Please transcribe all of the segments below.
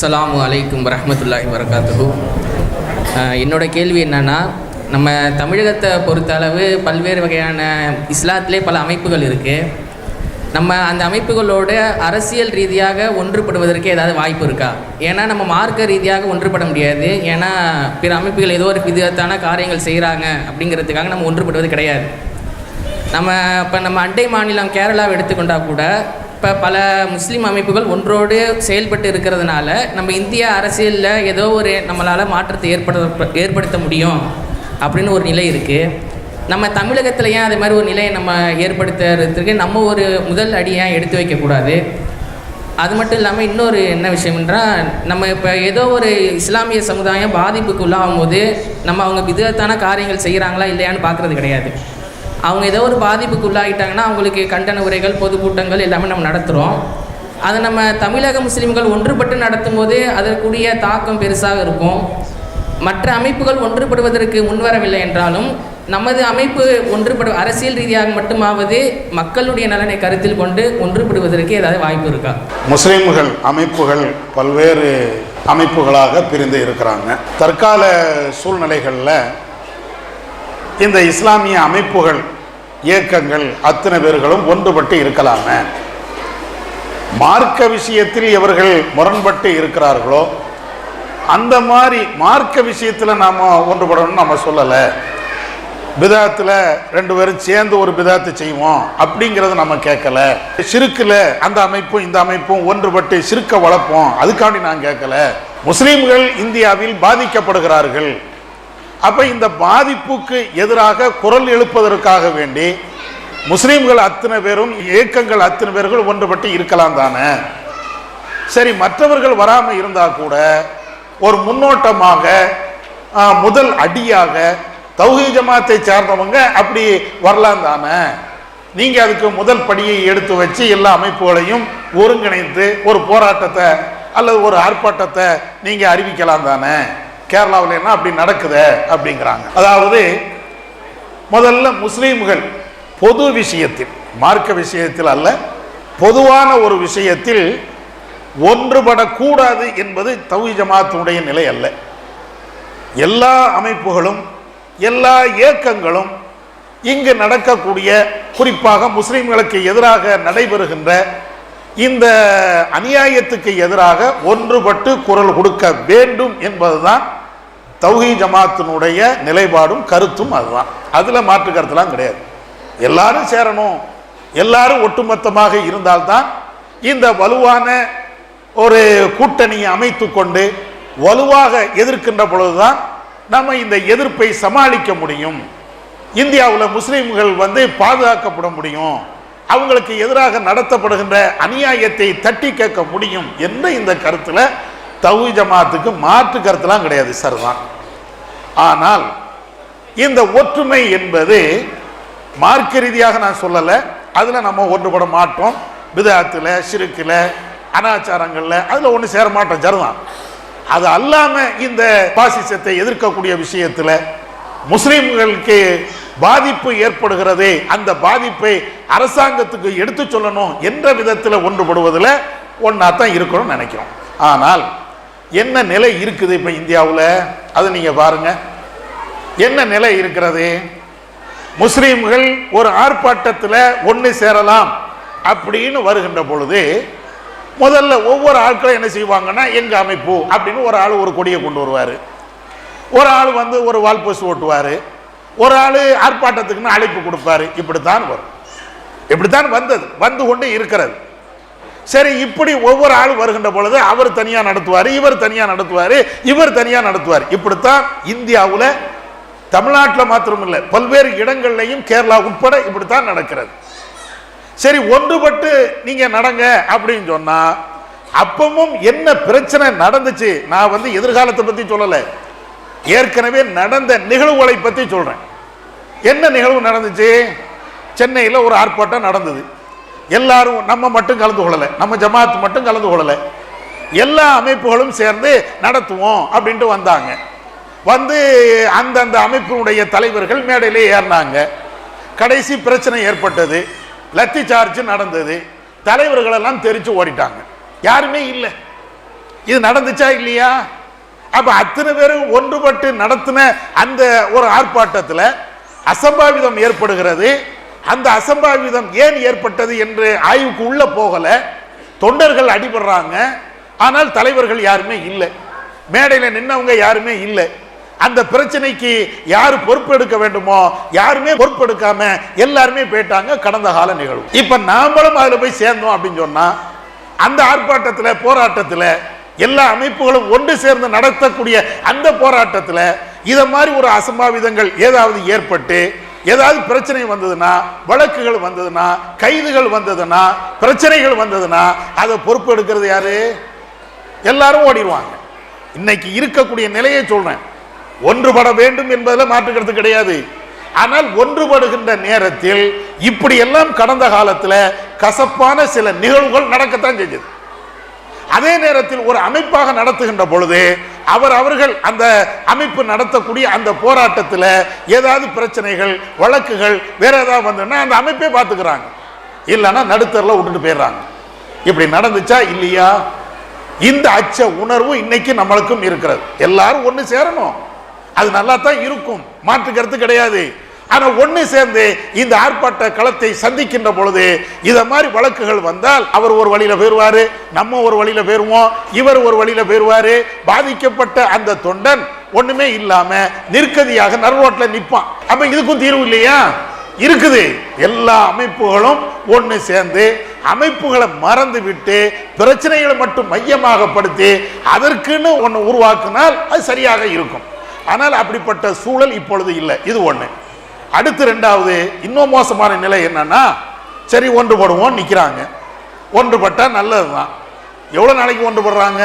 அஸ்ஸலாமு அலைக்கும் வரஹ்மத்துல்லாஹி வபரகாத்துஹு. என்னோட கேள்வி என்னன்னா, நம்ம தமிழகத்தை பொறுத்தளவு பல்வேறு வகையான இஸ்லாத்திலே பல அமைப்புகள் இருக்குது. நம்ம அந்த அமைப்புகளோட அரசியல் ரீதியாக ஒன்றுபடுவதற்கு ஏதாவது வாய்ப்பு இருக்கா? ஏன்னா நம்ம மார்க்க ரீதியாக ஒன்றுபட முடியாது. ஏன்னா பிற அமைப்புகள் ஏதோ ஒரு விதத்தான காரியங்கள் செய்கிறாங்க அப்படிங்கிறதுக்காக நம்ம ஒன்றுபடுவது கிடையாது. நம்ம அண்டை மாநிலம் கேரளாவை எடுத்துக்கொண்டால் கூட இப்போ பல முஸ்லீம் அமைப்புகள் ஒன்றோடு செயல்பட்டு இருக்கிறதுனால நம்ம இந்திய அரசியலில் ஏதோ ஒரு நம்மளால் மாற்றத்தை ஏற்படுத்த முடியும் அப்படின்னு ஒரு நிலை இருக்குது. நம்ம தமிழகத்தில் ஏன் அதே மாதிரி ஒரு நிலையை நம்ம ஏற்படுத்துறதுக்கு நம்ம ஒரு முதல் அடியாக எடுத்து வைக்கக்கூடாது? அது மட்டும் இல்லாமல் இன்னொரு என்ன விஷயம் என்றால், நம்ம இப்போ ஏதோ ஒரு இஸ்லாமிய சமுதாயம் பாதிப்புக்கு உள்ளாகும் போது நம்ம அவங்க விதத்தான காரியங்கள் செய்கிறாங்களா இல்லையான்னு பார்க்குறது கிடையாது. அவங்க ஏதோ ஒரு பாதிப்புக்கு உள்ளாகிட்டாங்கன்னா அவங்களுக்கு கண்டன உரைகள், பொதுக்கூட்டங்கள் எல்லாமே நம்ம நடத்துகிறோம். அதை நம்ம தமிழக முஸ்லீம்கள் ஒன்றுபட்டு நடத்தும் போது அதற்குரிய தாக்கம் பெருசாக இருக்கும். மற்ற அமைப்புகள் ஒன்றுபடுவதற்கு முன்வரவில்லை என்றாலும் நமது அமைப்பு அரசியல் ரீதியாக மட்டுமாவது மக்களுடைய நலனை கருத்தில் கொண்டு ஒன்றுபடுவதற்கு ஏதாவது வாய்ப்பு இருக்கா? முஸ்லீம்கள் அமைப்புகள் பல்வேறு அமைப்புகளாக பிரிந்து இருக்கிறாங்க. தற்கால சூழ்நிலைகளில் இந்த இஸ்லாமிய அமைப்புகள், இயக்கங்கள் அத்தனை பேர்களும் ஒன்றுபட்டு இருக்கலாமே. மார்க்க விஷயத்தில் இவர்கள் முரண்பட்டு இருக்கிறார்களோ அந்த மாதிரி மார்க்க விஷயத்தில் நாம் ஒன்றுபடணும்னு நம்ம சொல்லலை. பிதாத்தில் ரெண்டு பேரும் சேர்ந்து ஒரு பிதாத்தை செய்வோம் அப்படிங்கிறது நம்ம கேட்கல. சிறுக்கில் அந்த அமைப்பும் இந்த அமைப்பும் ஒன்றுபட்டு சிறுக்க வளர்ப்போம் அதுக்காண்டி நான் கேட்கல. முஸ்லீம்கள் இந்தியாவில் பாதிக்கப்படுகிறார்கள். அப்போ இந்த பாதிப்புக்கு எதிராக குரல் எழுப்பதற்காக வேண்டி முஸ்லீம்கள் அத்தனை பேரும், இயக்கங்கள் அத்தனை பேர்கள் ஒன்றுபட்டு இருக்கலாம் தானே. சரி, மற்றவர்கள் வராமல் இருந்தால் கூட ஒரு முன்னோட்டமாக முதல் அடியாக தௌஹீத் ஜமாத்தை சார்ந்தவங்க அப்படி வரலாம் தானே. நீங்கள் அதுக்கு முதல் படியை எடுத்து வச்சு எல்லா அமைப்புகளையும் ஒருங்கிணைத்து ஒரு போராட்டத்தை அல்லது ஒரு ஆர்ப்பாட்டத்தை நீங்கள் அறிவிக்கலாம் தானே. கேரளாவில் என்ன அப்படி நடக்குது அப்படிங்கிறாங்க. அதாவது முதல்ல முஸ்லீம்கள் பொது விஷயத்தில், மார்க்க விஷயத்தில் அல்ல, பொதுவான ஒரு விஷயத்தில் ஒன்றுபடக்கூடாது என்பது தௌஹீத் ஜமாத்தினுடைய நிலை அல்ல. எல்லா அமைப்புகளும் எல்லா இயக்கங்களும் இங்கு நடக்கக்கூடிய, குறிப்பாக முஸ்லிம்களுக்கு எதிராக நடைபெறுகின்ற இந்த அநியாயத்துக்கு எதிராக ஒன்றுபட்டு குரல் கொடுக்க வேண்டும் என்பதுதான் தௌஹீத் ஜமாத்தினுடைய நிலைப்பாடும் கருத்தும். அதுதான், அதில் மாற்று கருத்துலாம் கிடையாது. எல்லாரும் சேரணும், எல்லாரும் ஒட்டுமொத்தமாக இருந்தால்தான் இந்த வலுவான ஒரு கூட்டணியை அமைத்து கொண்டு வலுவாக எதிர்க்கின்ற பொழுதுதான் நம்ம இந்த எதிர்ப்பை சமாளிக்க முடியும். இந்தியாவில் முஸ்லீம்கள் பாதுகாக்கப்பட முடியும், அவங்களுக்கு எதிராக நடத்தப்படுகின்ற அநியாயத்தை தட்டி கேட்க முடியும் என்ற இந்த கருத்தில் தௌஹீத் ஜமாத்துக்கு மாற்று கருத்துலாம் கிடையாது, சரிதான். ஆனால் இந்த ஒற்றுமை என்பது மார்க்க ரீதியாக நான் சொல்லலை, அதில் நம்ம ஒன்றுபட மாட்டோம். பிதாத்தில், ஷிர்கில், அனாச்சாரங்களில் அதில் ஒன்று சேர மாட்டோம், சரிதான். அது அல்லாமல் இந்த பாசிசத்தை எதிர்க்கக்கூடிய விஷயத்தில் முஸ்லீம்களுக்கு பாதிப்பு ஏற்படுகிறது, அந்த பாதிப்பை அரசாங்கத்துக்கு எடுத்து சொல்லணும் என்ற விதத்தில் ஒன்றுபடுவதில் ஒன்றா தான் இருக்கணும்னு நினைக்கிறோம். ஆனால் என்ன நிலை இருக்குது இப்போ இந்தியாவில், அது நீங்கள் பாருங்க. என்ன நிலை இருக்கிறது? முஸ்லீம்கள் ஒரு ஆர்ப்பாட்டத்தில் ஒன்று சேரலாம் அப்படின்னு வருகின்ற பொழுது முதல்ல ஒவ்வொரு ஆட்களும் என்ன செய்வாங்கன்னா, எங்கள் அமைப்பு அப்படின்னு ஒரு ஆள் ஒரு கொடியை கொண்டு வருவார், ஒரு ஆள் ஒரு வால்போஸ்ட் ஓட்டுவார், ஒரு ஆள் ஆர்ப்பாட்டத்துக்குன்னு அழைப்பு கொடுப்பாரு. இப்படித்தான் வரும், இப்படித்தான் வந்து கொண்டு இருக்கிறது. சரி, இப்படி ஒவ்வொரு ஆள் வருகின்ற பொழுது அவர் தனியாக நடத்துவார், இவர் தனியாக நடத்துவார், இவர் தனியாக நடத்துவார். இப்படித்தான் இந்தியாவில், தமிழ்நாட்டில் மாத்திரமில்லை பல்வேறு இடங்கள்லையும் கேரளா உட்பட இப்படித்தான் நடக்கிறது. சரி, ஒன்றுபட்டு நீங்க நடங்க அப்படின்னு சொன்னா அப்பவும் என்ன பிரச்சனை நடந்துச்சு? நான் எதிர்காலத்தை பத்தி சொல்லலை, ஏற்கனவே நடந்த நிகழ்வுகளை பத்தி சொல்றேன். என்ன நிகழ்வு நடந்துச்சு? சென்னையில் ஒரு ஆர்ப்பாட்டம் நடந்தது. எல்லாரும், நம்ம மட்டும் கலந்து கொள்ளலை, நம்ம ஜமாத் மட்டும் கலந்து கொள்ளலை, எல்லா அமைப்புகளும் சேர்ந்து நடத்துவோம் அப்படின்ட்டு வந்தாங்க. அந்தந்த அமைப்பினுடைய தலைவர்கள் மேடையிலே ஏறினாங்க. கடைசி பிரச்சனை ஏற்பட்டது, லத்தி சார்ஜ் நடந்தது, தலைவர்கள் எல்லாம் தெரிச்சு ஓடிட்டாங்க, யாருமே இல்லை. இது நடந்துச்சா இல்லையா? அப்ப அத்தனை பேரும் ஒன்றுபட்டு நடத்தின அந்த ஒரு ஆர்ப்பாட்டத்தில் அசம்பாவிதம் ஏற்படுகிறது. அந்த அசம்பாவிதம் ஏன் ஏற்பட்டது என்று ஆய்வுக்கு உள்ள போகல. தொண்டர்கள் அடிபடுறாங்க, ஆனால் தலைவர்கள் யாருமே இல்லை, மேடையில் நின்னவங்க யாருமே இல்லை. அந்த பிரச்சனைக்கு யாரு பொறுப்பெடுக்க வேண்டுமோ யாருமே பொறுப்பெடுக்காம எல்லாருமே போயிட்டாங்க. கடந்த கால நிகழ்வு. இப்ப நாமளும் அதுல போய் சேர்ந்தோம் அப்படின்னு சொன்னா அந்த ஆர்ப்பாட்டத்தில் போராட்டத்தில் எல்லா அமைப்புகளும் ஒன்று சேர்ந்து நடத்தக்கூடிய அந்த போராட்டத்தில் இத மாதிரி ஒரு அசம்பாவிதங்கள் ஏதாவது ஏற்பட்டு ஏதாவது பிரச்சனை வந்ததுன்னா, வழக்குகள் வந்ததுன்னா, கைதுகள் வந்ததுன்னா, பிரச்சனைகள் வந்ததுன்னா அதை பொறுப்பு எடுக்கிறது யாரு? எல்லாரும் ஓடிடுவாங்க. இன்னைக்கு இருக்கக்கூடிய நிலையை சொல்றேன். ஒன்றுபட வேண்டும் என்பதில் மாற்றுக்கிறது கிடையாது. ஆனால் ஒன்றுபடுகின்ற நேரத்தில் இப்படி எல்லாம் கடந்த காலத்தில் கசப்பான சில நிகழ்வுகள் நடக்கத்தான் செஞ்சது. அதே நேரத்தில் ஒரு அமைப்பாக நடத்துகின்ற பொழுது அவர்கள் அந்த அமைப்பு நடத்தக்கூடிய அந்த போராட்டத்தில் ஏதாவது பிரச்சனைகள், வழக்குகள் வேற ஏதாவது வந்ததுன்னா அந்த அமைப்பே பார்த்துக்கிறாங்க, இல்லைன்னா நடுத்தரில் விட்டுட்டு போயிடுறாங்க. இப்படி நடந்துச்சா இல்லையா? இந்த அச்ச உணர்வு இன்னைக்கு நம்மளுக்கும் இருக்கிறது. எல்லாரும் ஒன்று சேரணும், அது நல்லா தான் இருக்கும், மாற்றுக்கிறது கிடையாது. ஆனா ஒன்று சேர்ந்து இந்த ஆர்ப்பாட்ட களத்தை சந்திக்கின்ற பொழுது இத மாதிரி வழக்குகள் வந்தால் அவர் ஒரு வழியில போயிருவாரு, நம்ம ஒரு வழியில போயிருவோம், இவர் ஒரு வழியில போயிருவாரு. பாதிக்கப்பட்ட அந்த தொண்டன் ஒண்ணுமே இல்லாம நிற்கதியாக நடுரோட்ல நிற்பான். அப்ப இதுக்கும் தீர்வு இல்லையா? இருக்குது. எல்லா அமைப்புகளும் ஒன்று சேர்ந்து அமைப்புகளை மறந்து விட்டு பிரச்சனைகளை மட்டும் மையமாக படுத்தி அதற்குன்னு ஒன்று உருவாக்கினால் அது சரியாக இருக்கும். ஆனால் அப்படிப்பட்ட சூழல் இப்பொழுது இல்லை. இது ஒன்று. அடுத்து ரெண்டாவது இன்னும் மோசமான நிலை என்னன்னா, சரி ஒன்றுபடுவோம் நிற்கிறாங்க. ஒன்றுபட்டா நல்லதுதான். எவ்வளவு நாளைக்கு ஒன்றுபடுறாங்க?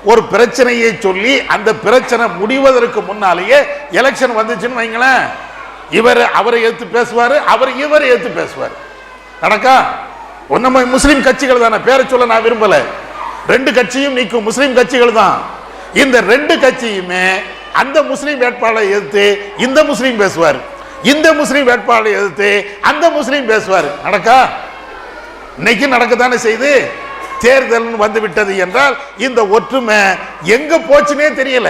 ஒரு பிரச்சனையை சொல்லி அந்த பிரச்சனை முடிவதற்கு முன்னாலேயே எலெக்ஷன் வந்துச்சுன்னு வைங்களேன், இவர் அவரை எதிர்த்து பேசுவார், அவர் இவரை எதிர்த்து பேசுவார். நடக்கா? நம்ம முஸ்லீம் கட்சிகள் தானே, பேரை சொல்ல நான் விரும்பல. ரெண்டு கட்சியும் நீக்கும் முஸ்லீம் கட்சிகள் தான். இந்த ரெண்டு கட்சியுமே அந்த முஸ்லீம் வேட்பாளரை எதிர்த்து இந்த முஸ்லீம் பேசுவார், இந்த முஸ்லீம் வேட்பாளரை எதிர்த்து அந்த முஸ்லீம் பேசுவார். நடக்கா? இன்னைக்கு நடக்கத்தானே செய்து. தேர்தல் வந்து விட்டது என்றால் இந்த ஒற்றுமை எங்க போச்சுனே தெரியல,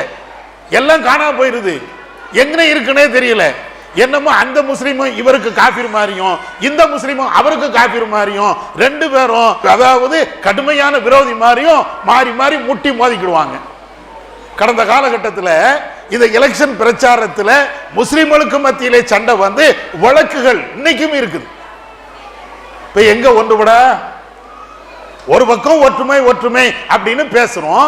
எல்லாம் காணாம போயிருது, எங்க இருக்குன்னே தெரியல. என்னமோ அந்த முஸ்லீமும் இவருக்கு காஃபிர் மாதிரியும் இந்த முஸ்லீமும் அவருக்கு காஃபிர் மாதிரியும் ரெண்டு பேரும் அதாவது கடுமையான விரோதி மாதிரியும் மாறி மாறி முட்டி மோதிக்கிடுவாங்க. கடந்த காலகட்டத்தில் இந்த எலெக்ஷன் பிரச்சாரத்தில் முஸ்லிம்களுக்கு மத்தியிலே சண்டை வந்து வழக்குகள் இன்னைக்கும் இருக்குது. இப்ப எங்க ஒன்றுபட? ஒரு பக்கம் ஒற்றுமை ஒற்றுமை அப்படின்னு பேசுறோம்,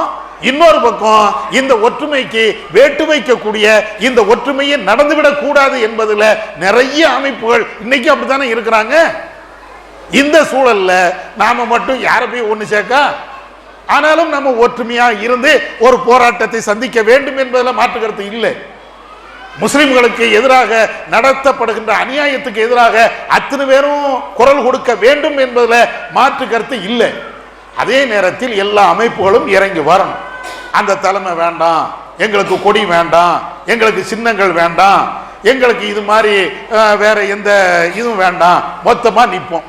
இன்னொரு பக்கம் இந்த ஒற்றுமைக்கு வேட்டு வைக்கக்கூடிய இந்த ஒற்றுமையை நடந்துவிடக் கூடாது என்பதில் நிறைய அமைப்புகள் இன்னைக்கு அப்படித்தானே இருக்கிறாங்க. இந்த சூழல்ல நாம மட்டும் யாரை போய் ஒன்று சேர்க்க? ஆனாலும் நம்ம ஒற்றுமையா இருந்து ஒரு போராட்டத்தை சந்திக்க வேண்டும் என்பதில் மாற்றுக்கிறது இல்லை. முஸ்லிம்களுக்கு எதிராக நடத்தப்படுகின்ற அநியாயத்துக்கு எதிராக அத்தனை பேரும் குரல் கொடுக்க வேண்டும் என்பதில் மாற்று கருத்து இல்லை. அதே நேரத்தில் எல்லா அமைப்புகளும் இறங்கி வரணும். அந்த தலைமை வேண்டாம், எங்களுக்கு கொடி வேண்டாம், எங்களுக்கு சின்னங்கள் வேண்டாம், எங்களுக்கு இது மாதிரி வேற எந்த இதுவும் வேண்டாம், மொத்தமா நிற்போம்.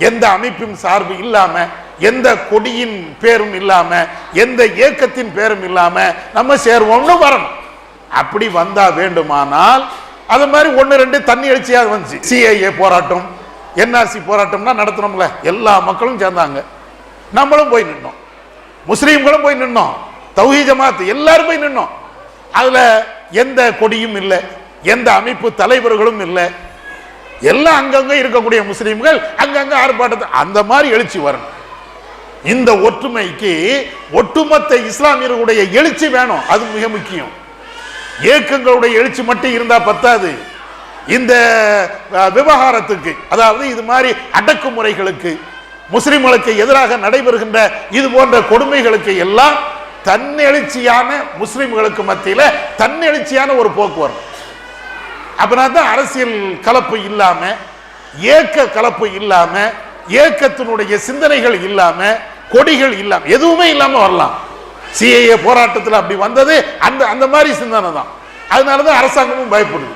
எந்த அமைப்பின் சார்பு இல்லாம, எந்த கொடியின் பேரும் இல்லாம, எந்த இயக்கத்தின் பேரும் இல்லாம நம்ம சேருவோம்னு வரணும். அப்படி வந்தா வேண்டுமானால் அது மாதிரி ஒன்று ரெண்டு தண்ணி எழுச்சியாக வந்துச்சு. சிஐஏ போராட்டம், என்ஆர்சி போராட்டம்னா நடத்தினோம்ல, எல்லா மக்களும் சேர்ந்தாங்க, நம்மளும் போய் நின்னோம், முஸ்லீம்களும் போய் நின்னோம், தௌஹீத் ஜமாத் எல்லாரும் போய் நின்னோம். அதுல எந்த கொடியும் இல்லை, எந்த அமைப்பு தலைவர்களும் இல்லை, எல்லாம் அங்கங்க இருக்கக்கூடிய முஸ்லீம்கள் அங்கங்க ஆர்ப்பாட்டத்தை அந்த மாதிரி எழுச்சி வரணும். இந்த ஒற்றுமைக்கு ஒட்டுமொத்த இஸ்லாமியர்களுடைய எழுச்சி வேணும், அது மிக முக்கியம். இயக்கங்களுடைய எழுச்சி மட்டும் இருந்தா பத்தாது. இந்த விவகாரத்துக்கு, அதாவது இது மாதிரி அடக்குமுறைகளுக்கு, முஸ்லிம்களுக்கு எதிராக நடைபெறுகின்ற இது போன்ற கொடுமைகளுக்கு எல்லாம் தன்னெழுச்சியான முஸ்லிம்களுக்கு மத்தியில தன்னெழுச்சியான ஒரு போக்குவரத்து. அப்படின்னா அரசியல் கலப்பு இல்லாம, ஏக்க கலப்பு இல்லாம, ஏக்கத்தினுடைய சிந்தனைகள் இல்லாம, கொடிகள் இல்லாம, எதுவுமே இல்லாம வரலாம். சிஏஏ போராட்டத்தில் அப்படி வந்தது அந்த மாதிரி சிந்தனை தான். அதனாலதான் அரசாங்கமும் பயப்படுது.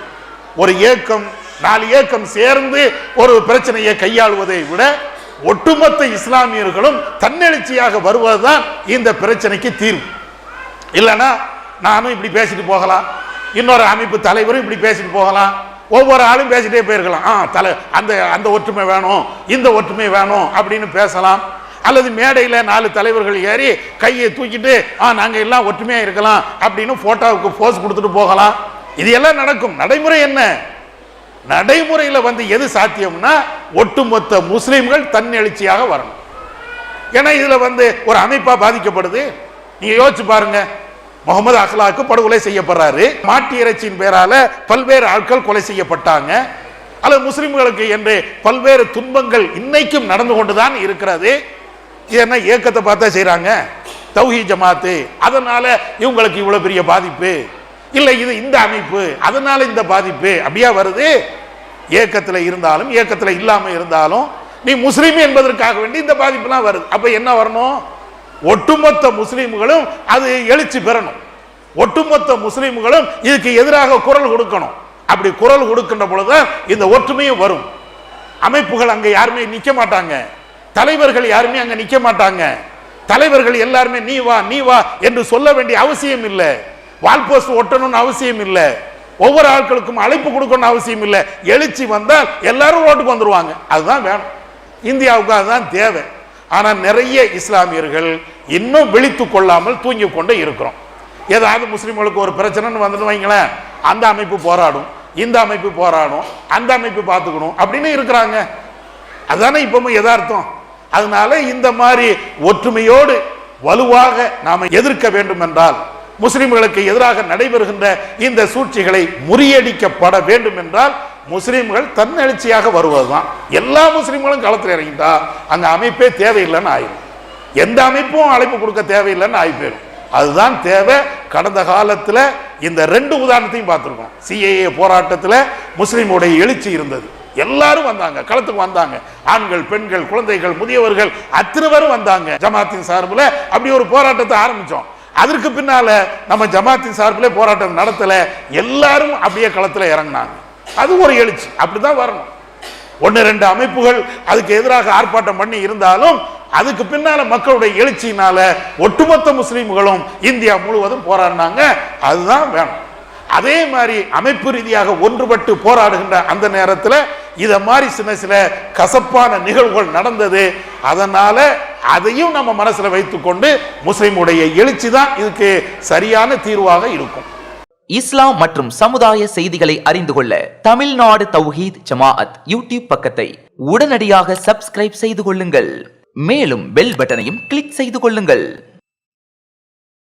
ஒரு ஏக்கம், 4 ஏக்கம் சேர்ந்து ஒரு பிரச்சனையை கையாளுவதை விட ஒட்டுமொத்த இஸ்லாமியர்களும் தன்னெழுச்சியாக வருவதுதான் இந்த பிரச்சனைக்கு தீர்வு. இல்லைன்னா நானும் இப்படி பேசிட்டு போகலாம், இன்னொரு அமைப்பு தலைவரும் இப்படி பேசிட்டு போகலாம், ஒவ்வொரு ஆளும் பேசிட்டே போயிருக்கலாம். அந்த ஒற்றுமை வேணும், இந்த ஒற்றுமை வேணும் அப்படின்னு பேசலாம். அல்லது மேடையில் 4 தலைவர்கள் ஏறி கையை தூக்கிட்டு நாங்கள் எல்லாம் ஒற்றுமையாக இருக்கலாம் அப்படின்னு போட்டோவுக்கு போஸ் கொடுத்துட்டு போகலாம். இது எல்லாம் நடக்கும். நடைமுறை என்ன? நடைமுறையில் எது சாத்தியம்னா ஒட்டுமொத்த முஸ்லிம்கள் தன்னெழுச்சியாக வரணும். ஏன்னா இதுல ஒரு அமைப்பா பாதிக்கப்படுது. நீங்க யோசிச்சு பாருங்க, முகமது அஹ்லாக்கு படுகொலை செய்யப்படுறாரு, மாட்டு இறைச்சியின் பேரால பல்வேறு ஆட்கள் கொலை செய்யப்பட்டாங்க. அல்லது முஸ்லிம்களுக்கு என்று பல்வேறு துன்பங்கள் இன்னைக்கும் நடந்து கொண்டுதான் இருக்கிறது. என்ன இயக்கத்தை பார்த்தா செய்யறாங்க, தௌஹீத் ஜமாத்து, அதனால இவங்களுக்கு இவ்வளவு பெரிய பாதிப்பு இல்லை, இது இந்த அமைப்பு அதனால இந்த பாதிப்பு அப்படியா வருது? இயக்கத்தில் இருந்தாலும் இயக்கத்தில் இல்லாம இருந்தாலும் நீ முஸ்லீம் என்பதற்காக வேண்டி இந்த பாதிப்புலாம் வருது. அப்ப என்ன வரணும்? ஒட்டுமொத்த முஸ்லீம்களும் அது எழுச்சி பெறணும். ஒட்டுமொத்த முஸ்லீம்களும் இதுக்கு எதிராக குரல் கொடுக்கணும். அப்படி குரல் கொடுக்கின்ற பொழுது இந்த ஒற்றுமையும் வரும். அமைப்புகள் அங்க யாருமே நிக்க மாட்டாங்க, தலைவர்கள் யாருமே அங்க நிக்க மாட்டாங்க. தலைவர்கள் எல்லாருமே நீ வா நீ வா என்று சொல்ல வேண்டிய அவசியம் இல்லை, வால் போஸ்ட் ஒட்டணும்னு அவசியம் இல்லை, ஒவ்வொரு ஆட்களுக்கும் அழைப்பு கொடுக்கணும் அவசியம் இல்லை. எழுச்சி வந்தால் எல்லாரும் ரோட்டுக்கு வந்துருவாங்க. அதுதான் வேணும். இந்தியாவுக்கு அதுதான் தேவை. ஆனா நிறைய இஸ்லாமியர்கள் இன்னும் விழித்து கொள்ளாமல் தூங்கி கொண்டு இருக்கிறோம். ஏதாவது முஸ்லிம்களுக்கு ஒரு பிரச்சனைன்னு வந்துட்டு வைங்களேன், அந்த அமைப்பு போராடும், இந்த அமைப்பு போராடும், அந்த அமைப்பு பார்த்துக்கணும் அப்படின்னு இருக்கிறாங்க. அதுதானே இப்பவும் யதார்த்தம். அதனால இந்த மாதிரி ஒற்றுமையோடு வலுவாக நாம எதிர்க்க வேண்டும் என்றால், முஸ்லிம்களுக்கு எதிராக நடைபெறுகின்ற இந்த சூழ்ச்சிகளை முறியடிக்கப்பட வேண்டும் என்றால் முஸ்லிம்கள் தன்னெழுச்சியாக வருவதுதான். எல்லா முஸ்லிம்களும் களத்தில் இறங்கிட்டா அந்த அமைப்பே தேவையில்லைன்னு ஆயிடும். எந்த அமைப்பும் அழைப்பு கொடுக்க தேவையில்லைன்னு ஆகி போயிடும். அதுதான் தேவை. கடந்த காலத்தில் இந்த 2 உதாரணத்தையும் பார்த்துருக்கோம். சிஏஏ போராட்டத்தில் முஸ்லிமுடைய எழுச்சி இருந்தது. எல்லாரும் வந்தாங்க, களத்துக்கு வந்தாங்க. ஆண்கள், பெண்கள், குழந்தைகள், முதியவர்கள் அத்தனை பேரும் வந்தாங்க. ஜமாத்தின் சார்பில் அப்படி ஒரு போராட்டத்தை ஆரம்பிச்சோம். அதற்கு பின்னால நம்ம ஜமாத்தின் சார்பில் போராட்டம் நடத்தல, எல்லாரும் அப்படியே களத்தில் இறங்கினாங்க. அது ஒரு எழுச்சி. அப்படிதான் வரணும். 1-2 அமைப்புகள் அதுக்கு எதிராக ஆர்ப்பாட்டம் பண்ணி இருந்தாலும் அதுக்கு பின்னால மக்களுடைய எழுச்சியினால ஒட்டுமொத்த முஸ்லிம்களும் இந்தியா முழுவதும் போராடினாங்க. அதுதான் வேணும். அதே மாதிரி அமைப்பு ரீதியாக ஒன்றுபட்டு போராடுகின்ற அந்த நேரத்தில் இத மாதிரி சில கசப்பான நிகழ்வுகள் நடந்தது. அதனால அதையும் நம்ம மனசுல வைத்துக்கொண்டு முஸ்லிமுடைய எழுச்சி தான் இதுக்கு சரியான தீர்வாக இருக்கும். இஸ்லாம் மற்றும் சமுதாய செய்திகளை அறிந்து கொள்ள தமிழ்நாடு தௌஹீத் ஜமாஅத் யூடியூப் பக்கத்தை உடனடியாக சப்ஸ்கிரைப் செய்து கொள்ளுங்கள். மேலும் பெல் பட்டனையும் கிளிக் செய்து கொள்ளுங்கள்.